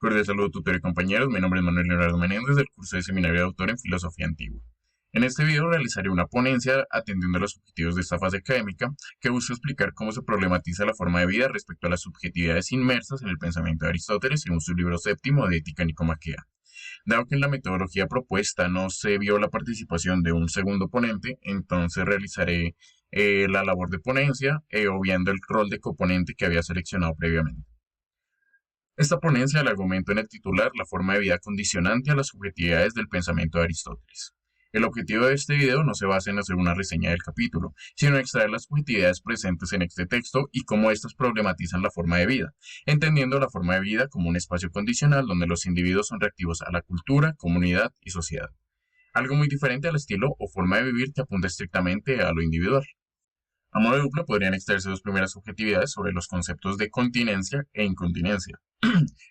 Cordial saludo, tutor y compañeros. Mi nombre es Manuel Leonardo Menéndez del curso de Seminario de Autor en Filosofía Antigua. En este video realizaré una ponencia atendiendo a los objetivos de esta fase académica que busca explicar cómo se problematiza la forma de vida respecto a las subjetividades inmersas en el pensamiento de Aristóteles según su libro séptimo de Ética Nicomaquea. Dado que en la metodología propuesta no se vio la participación de un segundo ponente, entonces realizaré la labor de ponencia, obviando el rol de coponente que había seleccionado previamente. Esta ponencia le argumento en el titular la forma de vida condicionante a las subjetividades del pensamiento de Aristóteles. El objetivo de este video no se basa en hacer una reseña del capítulo, sino en extraer las subjetividades presentes en este texto y cómo éstas problematizan la forma de vida, entendiendo la forma de vida como un espacio condicional donde los individuos son reactivos a la cultura, comunidad y sociedad. Algo muy diferente al estilo o forma de vivir que apunta estrictamente a lo individual. A modo de dupla podrían extraerse dos primeras subjetividades sobre los conceptos de continencia e incontinencia,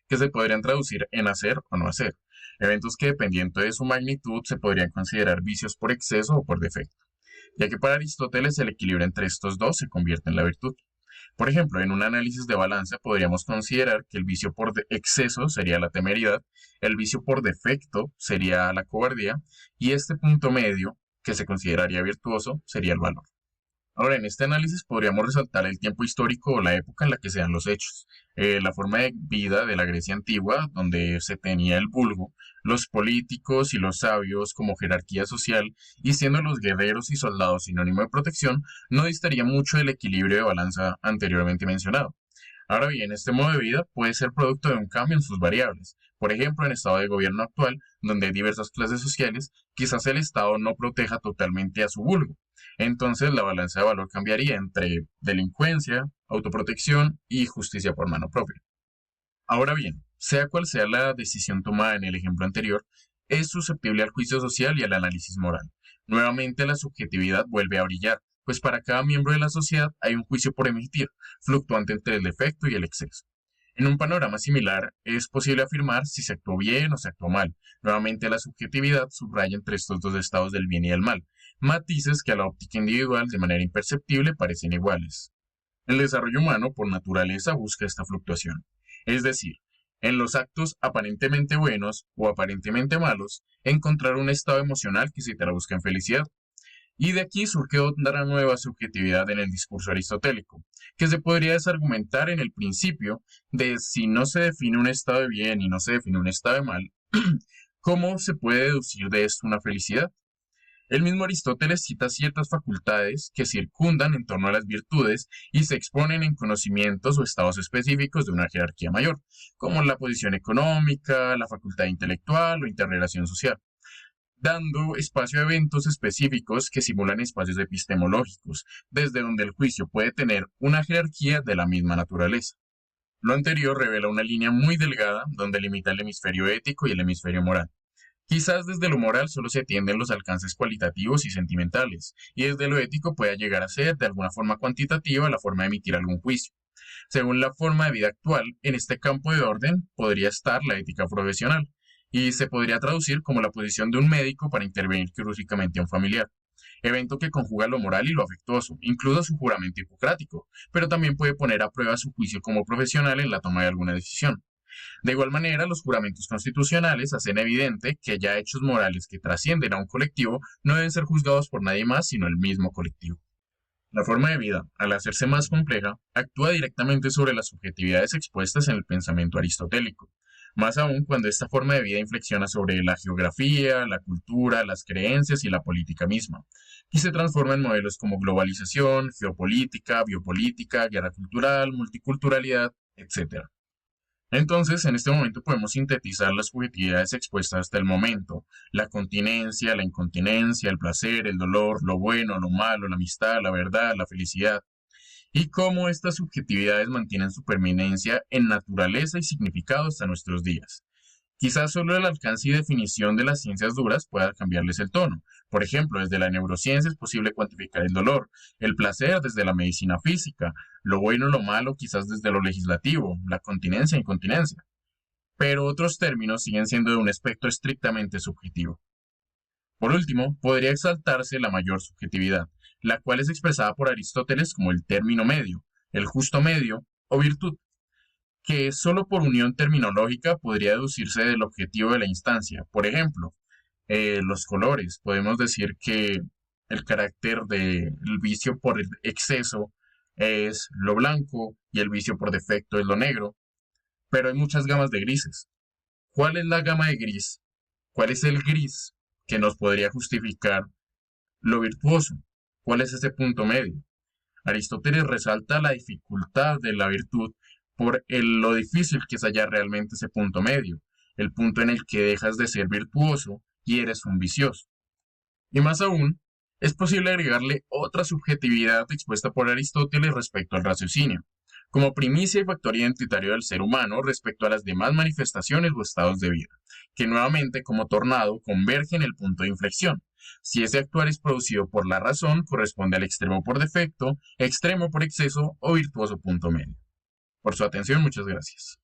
que se podrían traducir en hacer o no hacer, eventos que dependiendo de su magnitud se podrían considerar vicios por exceso o por defecto, ya que para Aristóteles el equilibrio entre estos dos se convierte en la virtud. Por ejemplo, en un análisis de balanza podríamos considerar que el vicio por exceso sería la temeridad, el vicio por defecto sería la cobardía y este punto medio, que se consideraría virtuoso, sería el valor. Ahora, en este análisis podríamos resaltar el tiempo histórico o la época en la que se dan los hechos, la forma de vida de la Grecia antigua, donde se tenía el vulgo, los políticos y los sabios como jerarquía social, y siendo los guerreros y soldados sinónimo de protección, no distaría mucho del equilibrio de balanza anteriormente mencionado. Ahora bien, este modo de vida puede ser producto de un cambio en sus variables. Por ejemplo, en el estado de gobierno actual, donde hay diversas clases sociales, quizás el Estado no proteja totalmente a su vulgo. Entonces, la balanza de valor cambiaría entre delincuencia, autoprotección y justicia por mano propia. Ahora bien, sea cual sea la decisión tomada en el ejemplo anterior, es susceptible al juicio social y al análisis moral. Nuevamente la subjetividad vuelve a brillar, pues para cada miembro de la sociedad hay un juicio por emitir, fluctuante entre el defecto y el exceso. En un panorama similar, es posible afirmar si se actuó bien o se actuó mal. Nuevamente la subjetividad subraya entre estos dos estados del bien y el mal, matices que a la óptica individual de manera imperceptible parecen iguales. El desarrollo humano, por naturaleza, busca esta fluctuación. Es decir, en los actos aparentemente buenos o aparentemente malos, encontrar un estado emocional que se traduzca en felicidad. Y de aquí surge otra nueva subjetividad en el discurso aristotélico, que se podría desargumentar en el principio de si no se define un estado de bien y no se define un estado de mal, ¿cómo se puede deducir de esto una felicidad? El mismo Aristóteles cita ciertas facultades que circundan en torno a las virtudes y se exponen en conocimientos o estados específicos de una jerarquía mayor, como la posición económica, la facultad intelectual o interrelación social, dando espacio a eventos específicos que simulan espacios epistemológicos, desde donde el juicio puede tener una jerarquía de la misma naturaleza. Lo anterior revela una línea muy delgada donde limita el hemisferio ético y el hemisferio moral. Quizás desde lo moral solo se atienden los alcances cualitativos y sentimentales, y desde lo ético pueda llegar a ser de alguna forma cuantitativa la forma de emitir algún juicio. Según la forma de vida actual, en este campo de orden podría estar la ética profesional, y se podría traducir como la posición de un médico para intervenir quirúrgicamente a un familiar, evento que conjuga lo moral y lo afectuoso, incluso su juramento hipocrático, pero también puede poner a prueba su juicio como profesional en la toma de alguna decisión. De igual manera, los juramentos constitucionales hacen evidente que ya hechos morales que trascienden a un colectivo no deben ser juzgados por nadie más sino el mismo colectivo. La forma de vida, al hacerse más compleja, actúa directamente sobre las subjetividades expuestas en el pensamiento aristotélico, más aún cuando esta forma de vida inflexiona sobre la geografía, la cultura, las creencias y la política misma, y se transforma en modelos como globalización, geopolítica, biopolítica, guerra cultural, multiculturalidad, etc. Entonces, en este momento podemos sintetizar las subjetividades expuestas hasta el momento: la continencia, la incontinencia, el placer, el dolor, lo bueno, lo malo, la amistad, la verdad, la felicidad, y cómo estas subjetividades mantienen su permanencia en naturaleza y significado hasta nuestros días. Quizás solo el alcance y definición de las ciencias duras pueda cambiarles el tono. Por ejemplo, desde la neurociencia es posible cuantificar el dolor, el placer desde la medicina física, lo bueno y lo malo quizás desde lo legislativo, la continencia e incontinencia. Pero otros términos siguen siendo de un espectro estrictamente subjetivo. Por último, podría exaltarse la mayor subjetividad, la cual es expresada por Aristóteles como el término medio, el justo medio o virtud. que solo por unión terminológica podría deducirse del objetivo de la instancia. Por ejemplo, los colores. Podemos decir que el carácter del vicio por exceso es lo blanco y el vicio por defecto es lo negro, pero hay muchas gamas de grises. ¿Cuál es la gama de gris? ¿Cuál es el gris que nos podría justificar lo virtuoso? ¿Cuál es ese punto medio? Aristóteles resalta la dificultad de la virtud por lo difícil que es hallar realmente ese punto medio, el punto en el que dejas de ser virtuoso y eres un vicioso. Y más aún, es posible agregarle otra subjetividad expuesta por Aristóteles respecto al raciocinio, como primicia y factor identitario del ser humano respecto a las demás manifestaciones o estados de vida, que nuevamente como tornado converge en el punto de inflexión. Si ese actuar es producido por la razón, corresponde al extremo por defecto, extremo por exceso o virtuoso punto medio. Por su atención, muchas gracias.